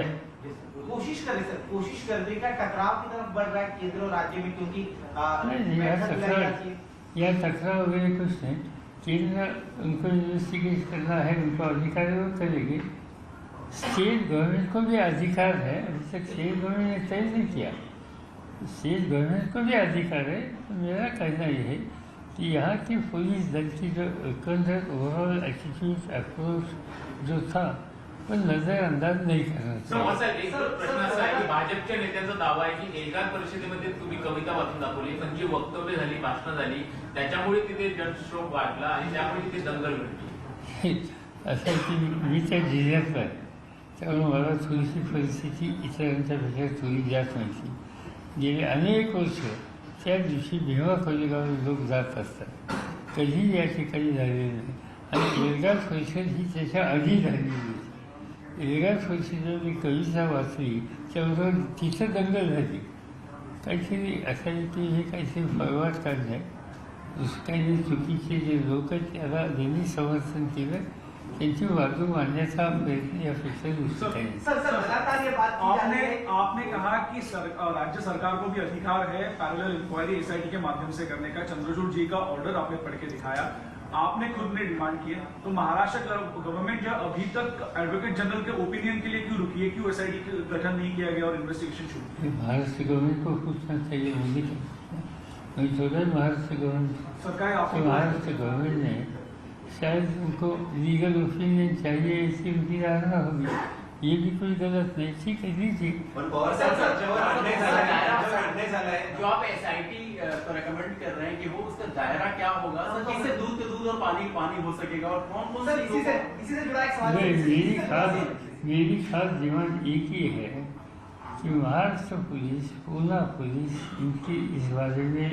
कोशिश करे सर, कोशिश करने का टकराव की तरफ बढ़ रहा है केंद्र और राज्य में, क्योंकि नहीं, यह तकरार वगैरह कुछ नहीं. केंद्र उनको इन्वेस्टिगेट करना है, उनको अधिकार है, वो करेगी. स्टेट गवर्नमेंट को भी अधिकार है, अभी तक स्टेट गवर्नमेंट ने तय नहीं किया. स्टेट गवर्नमेंट को भी अधिकार है. तो मेरा कहना ये है कि यहाँ की पुलिस दल की जो ओवरऑल एटीट्यूड अप्रोच जो था वो नजरअंदाज नहीं करना चाहिए. साहेब, एक प्रश्न असा आहे की भाजपच्या नेत्यांचा दावा आहे की एल्गार परिषदेमध्ये तुम्ही कविता वाचून दाखवली, पण जी वक्तव्य झाली, भाषणं झाली, त्याच्यामुळे तिथे जनक्षोभ वाढला आणि त्यामुळे तिथे दंगल घडली. असं की मी त्या जिल्ह्यात आहे, त्यामुळे मला थोडीशी परिस्थिती इतरांच्यापेक्षा थोडी जास्त माहिती. गेले अनेक वर्ष त्या दिवशी भीमा कोरेगावला लोक जात असतात, कधीही या ठिकाणी झालेलं नाही. आणि एल्गार परिषद ही त्याच्या आधी झालेली होती. एल्गार परिषदेवर मी कविता वाचली, त्याबरोबर तिथं दंगल झाली. काहीतरी असं आहे की हे काहीतरी फळवाट काढलं आहे. दुसरं काही चुकीचे जे लोक आहेत त्याला ज्यांनी समर्थन केलं त्यांची बाजू मांडण्याचा प्रयत्न यापेक्षा दुसरं काही नाही. सर लगातार ये बात की जा रही है। आपने कहा कि राज्य सरकार को भी अधिकार है पैरेलल इंक्वायरी SIT के माध्यम से करने का. चंद्रचूड़ जी का ऑर्डर आपने पढ़ के दिखाया, आपने खुद ने डिमांड किया. तो महाराष्ट्र गवर्नमेंट या अभी तक एडवोकेट जनरल के ओपिनियन के लिए क्यों रुकी है, क्यों SIT का गठन नहीं किया गया और इन्वेस्टिगेशन शुरू की? महाराष्ट्र गवर्नमेंट को पूछना चाहिए, मुझे क्या मैं थोड़ा महाराष्ट्र गवर्नमेंट सरकार आपको महाराष्ट्र गवर्नमेंट ने शायद उनको लीगल ओपिनियन चाहिए, इसकी उनकी धारणा होगी. ये भी कोई गलत नहीं, ठीक है लीजिए. पण पवार साहेब राज्यावर अन्याय झालाय. जो आप SIT को रेकमेंड कर रहे हैं कि वो उसका दायरा क्या होगा, किससे दूध के दूध और पानी पानी हो सकेगा, और कौन कौन से इसी से जुड़ा एक सवाल मेरी खास डिमांड एक ही है कि महाराष्ट्र पुलिस, पूना पुलिस, इनकी इस बारे में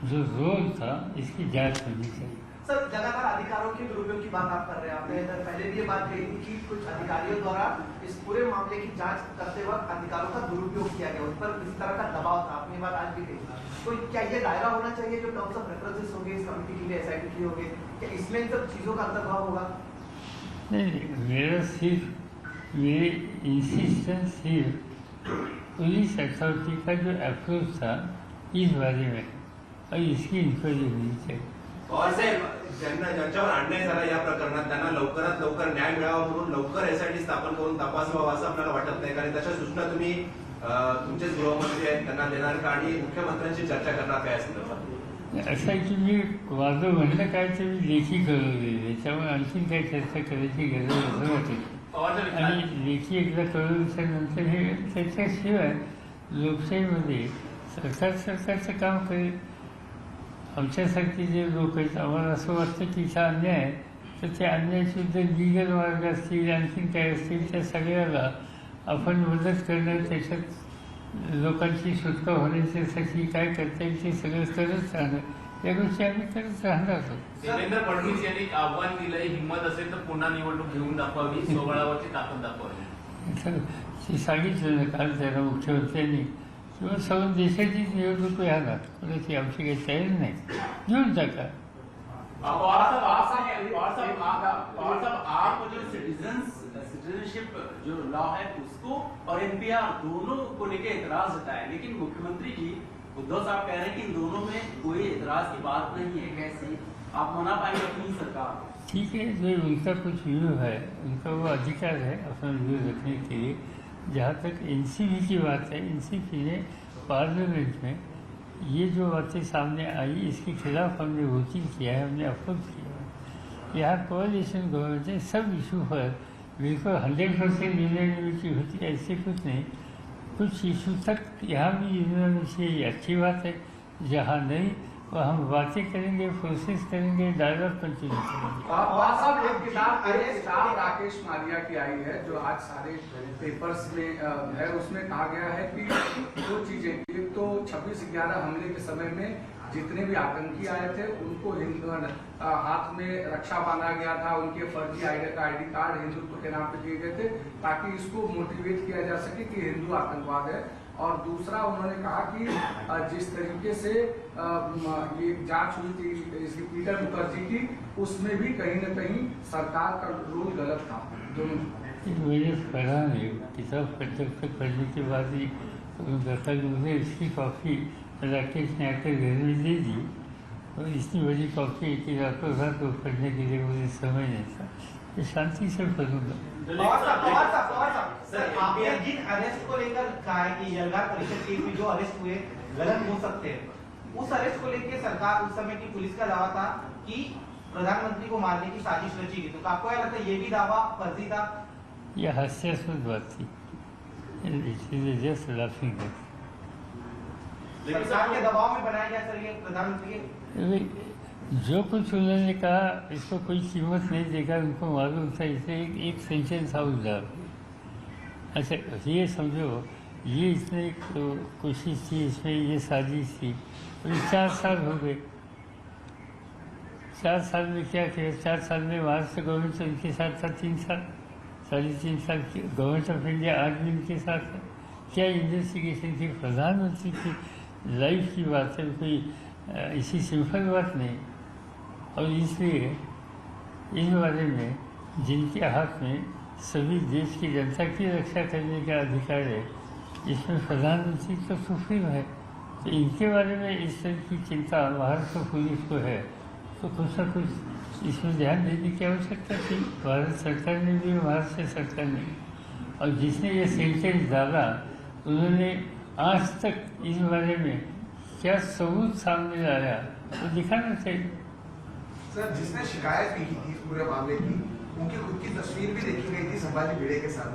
जो रोल था इसकी जांच होनी चाहिए. सर लगातार अधिकारों के दुरुपयोग की बात आप कर रहे हैं. आपने पहले भी ये बात कही थी कि कुछ अधिकारियों द्वारा इस पूरे मामले की जांच करते वक्त अधिकारों का दुरुपयोग किया गया, उस पर किसी तरह का दबाव था. आपने बात आज भी कही. तो क्या ये दायरा होना चाहिए जो टर्म्स ऑफ रेफरेंसेस होंगे इस कमेटी के लिए, SIT के लिए होंगे, क्या इसमें इन सब चीजों का अंतर्भाव होगा? नहीं, मेरा सिर्फ मेरी इंसिस्टेंस सिर्फ पुलिस अथॉरिटी का जो अप्रोच था इस बारे में, और इसकी इंक्वायरी होनी चाहिए. पवार साहेब, ज्यांच्यावर अन्याय झाला या प्रकरणात त्यांना लवकरात लवकर न्याय मिळावा म्हणून लवकर SIT स्थापन करून तपास व्हावा असं आपल्याला वाटत नाही, कारण तशा सूचना तुम्ही तुमचेच गृहमंत्री आहेत त्यांना देणार का, आणि मुख्यमंत्र्यांशी चर्चा करणार काय असं? असं आहे की मी माझं म्हणणं काय ते मी लेखी कळवलेलं आहे, त्यामुळे आणखीन काही चर्चा करायची गरज असं वाटत. आणि लेखी एकदा कळवल्यानंतर हे त्याच्याशिवाय लोकशाहीमध्ये सरकारचं काम करेल. आमच्यासारखे जे लोक आहेत आम्हाला असं वाटतं की इथं अन्याय आहे, तर त्या अन्यायाविरुद्ध लिगल मार्ग असतील, आणखीन काय असतील, त्या सगळ्याला आपण मदत करणं, त्याच्यात लोकांची सुटका होण्यासाठी काय करता येईल ते सगळं करत राहणं, या गोष्टी आम्ही करत राहणार आहोत. देवेंद्र फडणवीस यांनी एक आव्हान दिलंय, हिंमत असेल तर पुन्हा निवडणूक घेऊन दाखवावी, स्वबळावरची ताकद दाखवावी. सांगितलं ना काल त्याला मुख्यमंत्र्यांनी, किंवा सर्व देशाची निवडणूक राहणार, कोणाची आमची काही तयारी नाही, घेऊन टाका. आप जो सिटीजनशिप जो लॉ है उसको और NPR दोनों को लेकर एतराज होता है, लेकिन मुख्यमंत्री जी उद्धव साहब कह रहे हैं कि इन दोनों में कोई एतराज की बात नहीं है. कैसे आप मना पाएंगे अपनी सरकार को? ठीक है, जो उनका कुछ व्यू है, उनका वो अधिकार है अपना व्यू रखने के लिए. जहाँ तक NCP की बात है, NCP ने पार्लियामेंट में ये जो बातें सामने आई इसके खिलाफ हमने वोटिंग किया है, हमने अपोज किया है. यहाँ कोalition गवर्नमेंट है, सब इशू पर बिल्कुल 100% यूनानिमिटी होती है ऐसे कुछ नहीं. कुछ इशू तक यहाँ भी यूनानिमिटी अच्छी बात है, जहाँ नहीं और हम बातें करेंगे, कोशिश करेंगे, डायलॉग कंटिन्यू करेंगे। साहब एक किताब राकेश मारिया की आई है जो आज सारे पेपर्स में है, उसमें कहा गया है कि दो चीजें, एक तो 26/11 हमले के समय में जितने भी आतंकी आए थे उनको हाथ में रक्षा बांधा गया था, उनके फर्जी आईडी कार्ड हिंदुत्व के नाम पे दिए गए थे ताकि इसको मोटिवेट किया जा सके कि हिंदू आतंकवाद है। और दूसरा उन्होंने कहा कि जिस तरीके से ये जांच हुई थी इसकी पीटर मुखर्जी की, उसमें भी कहीं न कहीं सरकार का रोल गलत था। दोनों मुझे पढ़ा नहीं, किताब पढ़ने के बाद ही मुझे इसकी कॉपी राकेश ने आकर घर में दे दी और इतनी बड़ी कॉपी कि रातों रात वो पढ़ने के लिए मुझे समय नहीं था। ये शांति से पढ़ूंगा। सर, आपने जिन अरेस्ट को लेकर कहा है कि एल्गार परिषद केस में जो अरेस्ट हुए गलत हो सकते हैं, उस अरेस्ट को लेकर सरकार उस समय की पुलिस का दावा था कि प्रधानमंत्री को मारने की साजिश रची गई, तो आपको क्या लगता है ये भी दावा फर्जी था? यह हास्यास्पद बात थी, जस्ट लाफिंग। सरकार के दबाव में बनाया गया सर ये प्रधानमंत्री? जो कुछ उन्होंने कहा इसको कोई कीमत नहीं देगा, उनको मालूम था। इसे एक सेंटेंस था उधर। अच्छा ये समझो, ये इसने कोशिश थी, इसमें ये साजिश थी, और 4 साल हो गए। 4 साल में क्या किया? 4 साल में महाराष्ट्र गवर्नमेंट उनके साथ था 3 साल, 3.5 साल गवर्नमेंट ऑफ इंडिया आज भी उनके साथ है। क्या इन्वेस्टिगेशन थी? प्रधानमंत्री की लाइफ की बात है, कोई इसी सिंपल बात नहीं। और इसलिए इस बारे में जिनके हाथ में सभी देश की जनता की रक्षा करने का अधिकार है, इसमें प्रधानमंत्री तो सुप्रीम है, तो इनके बारे में इस तरह की चिंता महाराष्ट्र पुलिस को है, तो कुछ ना कुछ इसमें ध्यान देने की आवश्यकता थी। भारत सरकार ने भी, महाराष्ट्र सरकार ने। और जिसने ये सेंटेंस डाला उन्होंने आज तक इस बारे में क्या सबूत सामने लाया तो दिखाना चाहिए। सर, जिसने शिकायत की थी इस पूरे मामले की, उनकी खुद की तस्वीर भी देखी गई थी संभाजी भिड़े के साथ,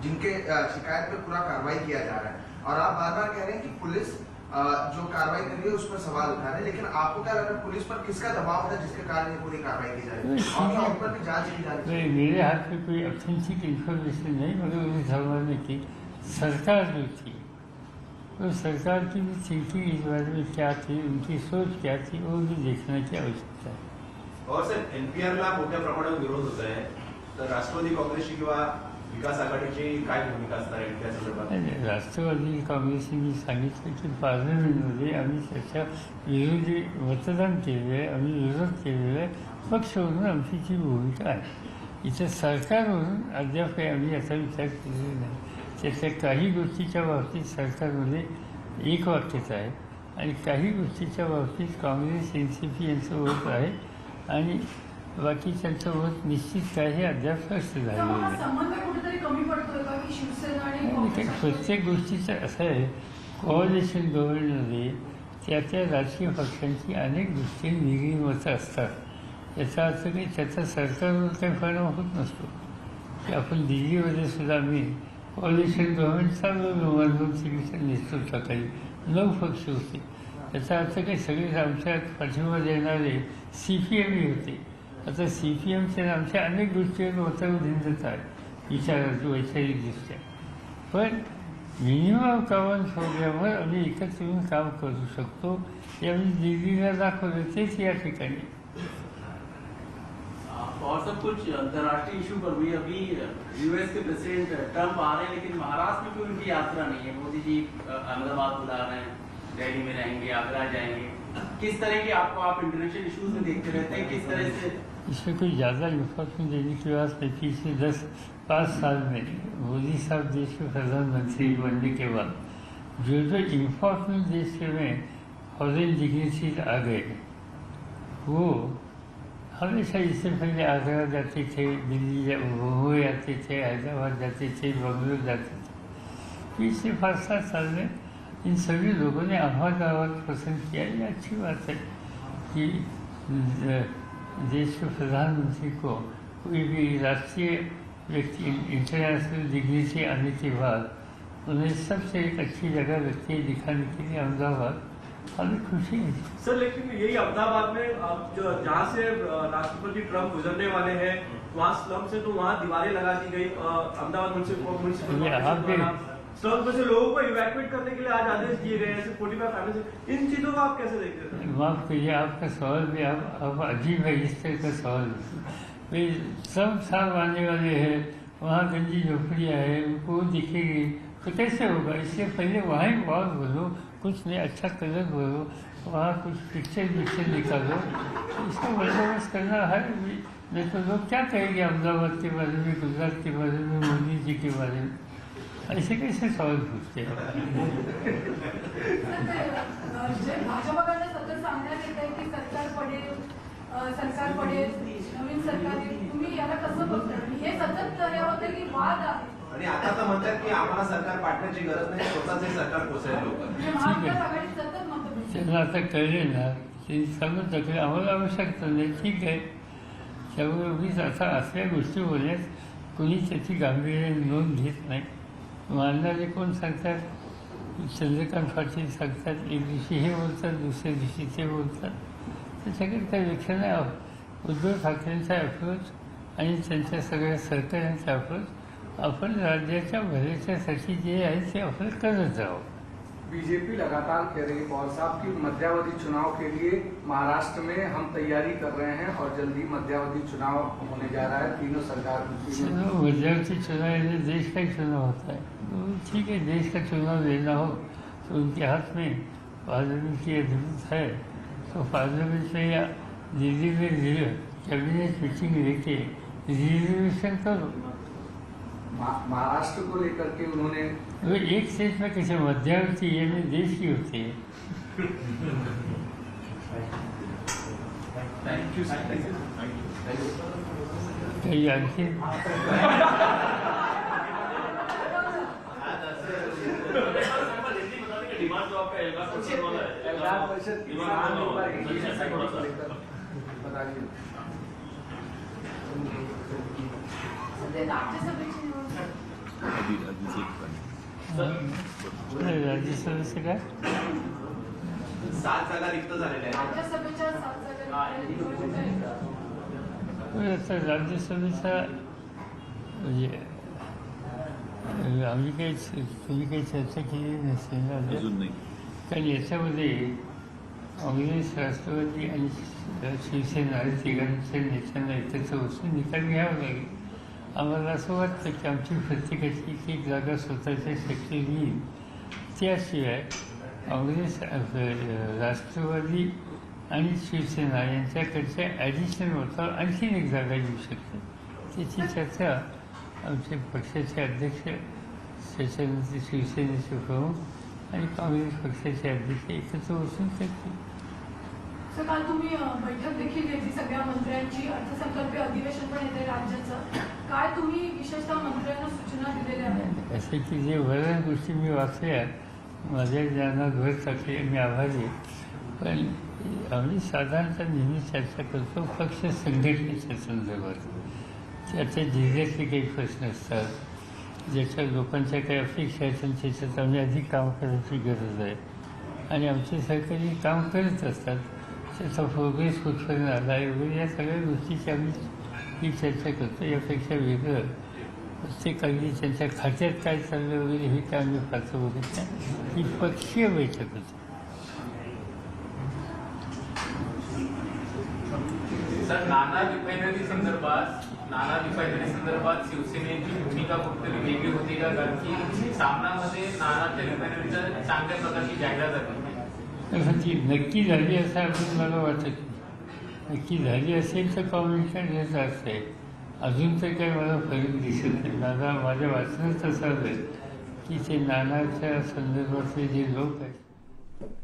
जिनके शिकायत पे पूरा कार्रवाई किया जा रहा है। और आप बार बार कह रहे हैं कि पुलिस जो कार्रवाई कर रही है उस पर सवाल उठा रहे हैं, लेकिन आपको क्या लग रहा है पुलिस पर किसका दबाव है जिसके कारण ये पूरी कार्रवाई की जा रही है और क्या उन पर भी जांच की जा रही है? मेरे हाथ में कोई ऑथेंटिक इन्फॉर्मेशन नहीं, मगर उस जमाने की सरकार जो थी, तो सरकार की भी थिंकिंग इस बारे में क्या थी, उनकी सोच क्या थी, वो भी देखने की आवश्यकता है। और सर, एनपीआरला मोठ्या प्रमाणावर विरोध होत आहे, तर राष्ट्रवादी काँग्रेसची किंवा विकास आघाडीची काय भूमिका असणार आहे त्या संदर्भात? राष्ट्रवादी काँग्रेसने सांगितलं की पार्लमेंटमध्ये आम्ही त्याच्या विरोधी मतदान केलेलं आहे, आम्ही विरोध केलेला आहे, पक्ष म्हणून आमची जी भूमिका आहे। इथं सरकार म्हणून अद्याप काही आम्ही याचा विचार केलेला नाही। त्याच्या काही गोष्टीच्या बाबतीत सरकारमध्ये एक वाक्यता आहे आणि काही गोष्टीच्या बाबतीत काँग्रेस NCP यांचं वोट आहे आणि बाकीच्यांचं वोट निश्चित काय हे अद्याप स्पष्ट झालेलं आहे। समन्वय कुठेतरी कमी पडतोय का की शिवसेना आणि काँग्रेस? प्रत्येक गोष्टीचं असं आहे, कोऑलिशन गव्हर्नमेंटमध्ये त्या राजकीय पक्षांची अनेक गोष्टी वेगळी मतं असतात। याचा अर्थ काही त्याचा सरकारवर काही परिणाम होत नसतो की आपण दिल्लीमध्ये सुद्धा मी कोऑलिशन गव्हर्नमेंट चालू मनमोहन सिंगच्या नेतृत्वाखाली 9 पक्ष होते। याचा अर्थ काही सगळेच आमच्या पाठिंबा देणारे CPM होते। आता CPMच्या आमच्या अनेक गोष्टीवर मतावर भिन्नता आहे विचाराची, वैचारिकदृष्ट्या, पण मिनिमम कॉमन प्रोग्रामवर आम्ही एकत्र येऊन काम करू शकतो, हे आम्ही दिल्लीला दाखवलं, तेच या ठिकाणी। और सब कुछ अंतर्राष्ट्रीय इशू पर भी अभी US के प्रेसिडेंट ट्रंप आ रहे हैं, लेकिन महाराष्ट्र में कोई उनकी यात्रा नहीं है। मोदी जी अहमदाबाद बुला रहे हैं, दिल्ली में रहेंगे, आगरा जाएंगे। किस तरह की आप इंटरनेशनल इश्यूज में देखते रहते हैं, किस तरह से? इसमें कोई ज़्यादा इन्फॉर्मेशन देने की बात नहीं। पिछले 10-5 साल में मोदी साहब देश के प्रधानमंत्री बनने के बाद जो इन्फॉर्मेशन देश में फॉरेन डिग्नेटरीज आ गए, वो हमेशा इससे पहले आगरा जाते थे, दिल्ली मुंबई आते थे, हैदराबाद जाते थे, बंगलोर जाते थे। पिछले 5-7 साल में इन सभी लोगों ने अहमदाबाद पसंद किया। ये अच्छी बात है कि देश के प्रधानमंत्री को कोई भी राष्ट्रीय व्यक्ति इंटरनेशनल डिग्नेटरी आने के बाद उन्हें सबसे एक अच्छी जगह लगती है दिखाने के लिए अहमदाबाद, हमें खुशी है। सर लेकिन यही अहमदाबाद में अब जहाँ से राष्ट्रपति ट्रम्प गुजरने वाले हैं वहाँ स्लम से तो वहाँ दीवारें लगा दी गई। अहमदाबाद म्युनिसिपल स्लम में से लोगों को इवैक्यूएट करने के लिए आज आदेश दिए गए हैं 45 फैमिली। इन चीजों को आप कैसे देखते हैं? माफ करिए, आपका सवाल भी आप अजीब है, इस तरह का सवाल भाई सब साफ आने वाले हैं, वहाँ गंजी झोपड़ियाँ है, उनको दिखेगी तो कैसे होगा? इसलिए पहले वहाँ ही वॉल बोलो, कुछ नहीं अच्छा कलर बोलो, वहाँ कुछ पिक्चर निकालो, इसका बंदोबस्त करना है। नहीं तो लोग क्या कहेंगे अहमदाबाद के बारे में, गुजरात के बारे में, मोदी जी के बारे में? ऐसे कैसे सवाल पूछते हैं? भाजपाकडनं सतत सांगण्यात येत आहे की सरकार पडेल, नवीन सरकार येईल. तुम्ही याला कसं बघता? हे सतत हे होतं की वाद आहे. आणि आता तर म्हणतात की आम्हाला सरकार पाठवायची गरज नाही, स्वतःच हे सरकार पोचेल लोक. म्हणजे महाविकास आघाडी सतत म्हणतो. त्यांना आता कळले ना, ते सांगून टाकले आम्हाला आवश्यकता नाही, ठीक आहे. त्यामुळे उगीच आता असल्या गोष्टी बोलण्यात कोणी त्याची गांभीर्याने नोंद घेत नाही. मानणारे कोण सांगतात? चंद्रकांत पाटील सांगतात, एक दिवशी हे बोलतात, दुसऱ्या दिवशी ते बोलतात. त्याच्याकडे काही व्याख्या नाही. उद्धव ठाकरेंचा अप्रोच आणि त्यांच्या सगळ्या सहकाऱ्यांचा अप्रोच आपण राज्याच्या भल्याच्यासाठी जे आहे ते आपण करत जावं. बीजेपी लगातार कह रही है पवार साहब की मध्यावधि चुनाव के लिए महाराष्ट्र में हम तैयारी कर रहे हैं और जल्दी मध्यावधि चुनाव होने जा रहा है। तीनों सरकार मध्यावधि चुनाव देश का ही चुनाव होता है, तो ठीक है, देश का चुनाव लेना हो तो उनके हाथ में पार्लियामेंट की अधिकृत है, तो पार्लियामेंट में या दिल्ली में कैबिनेट मीटिंग लेके रिजर्वेशन करो। महाराष्ट्र को लेकर के उन्होंने एक स्टेट में कैसे मध्यावधि ये में देश की होती है। Thank you sir. कहीं आणखी डिमांड जो आपका एल्गार परिषद की डिमांड ऊपर बताइए। राज्यसभेची राज्यसभेचं काय 7 जागा रिक्त झालेल्या आहेत. राज्यसभेच्या 7 जागा आता राज्यसभेचा म्हणजे आम्ही तुम्ही काही चर्चा केली नसेल ना अजून नाही, कारण याच्यामध्ये काँग्रेस, राष्ट्रवादी आणि शिवसेना तिघांच्या नेत्यांना एकत्र बसून निकाल घ्यावा लागेल. आम्हाला असं वाटतं की आमची प्रत्येकाची एक जागा स्वतःच्या शक्ती येईल, त्याशिवाय काँग्रेस, राष्ट्रवादी आणि शिवसेना यांच्याकडच्या ॲडिशनल मतावर आणखीन एक जागा येऊ शकते. त्याची चर्चा आमचे पक्षाचे अध्यक्ष, त्याच्यानंतर शिवसेनेचे प्रमुख आणि काँग्रेस पक्षाचे अध्यक्ष एकत्र बसून करतील. काल तुम्ही बैठक देखील घेतली सगळ्या मंत्र्यांची, अर्थसंकल्पीय अधिवेशन पण येते राज्याचं. काय तुम्ही विशेषतः मंत्र्यांना सूचना दिलेल्या आहेत? असे की जे बऱ्याच गोष्टी मी वाचल्या, माझ्या ज्ञानात भर टाकली, मी आभारी. पण आम्ही साधारणतः नेहमी चर्चा करतो पक्ष संघटनेच्या संदर्भात. त्याच्या जिल्ह्यातले काही प्रश्न असतात, ज्याच्या लोकांच्या काही अपेक्षा आहेत आणि त्याच्यात आम्ही अधिक काम करायची गरज आहे आणि आमचे सहकारी काम करत असतात. त्याचा प्रोग्रेस कुठपर्यंत आला आहे वगैरे या सगळ्या गोष्टीची आम्ही ही चर्चा करतो. यापेक्षा वेगळं प्रत्येकाने त्यांच्या खात्यात काय चाललं वगैरे हे काय आम्ही पाहतो वगैरे ही पक्षीय बैठक होती. सर, नाना रिफायनरी संदर्भात शिवसेनेची भूमिका कुठेतरी वेगळी होती का? कारण की सामनामध्ये नानाच्या रिफायनरीचा चांगल्या प्रकारची जाहिरात झाली. ती नक्की झाली असं अजून मला वाटत नाही. नक्की झाली असेल तर कॉमेंट करण्याचं असं आहे. अजून तर काही मला फरक दिसत नाही. माझ्या वाचनात असं आलं की ते नानाच्या संदर्भातले जे लोक आहेत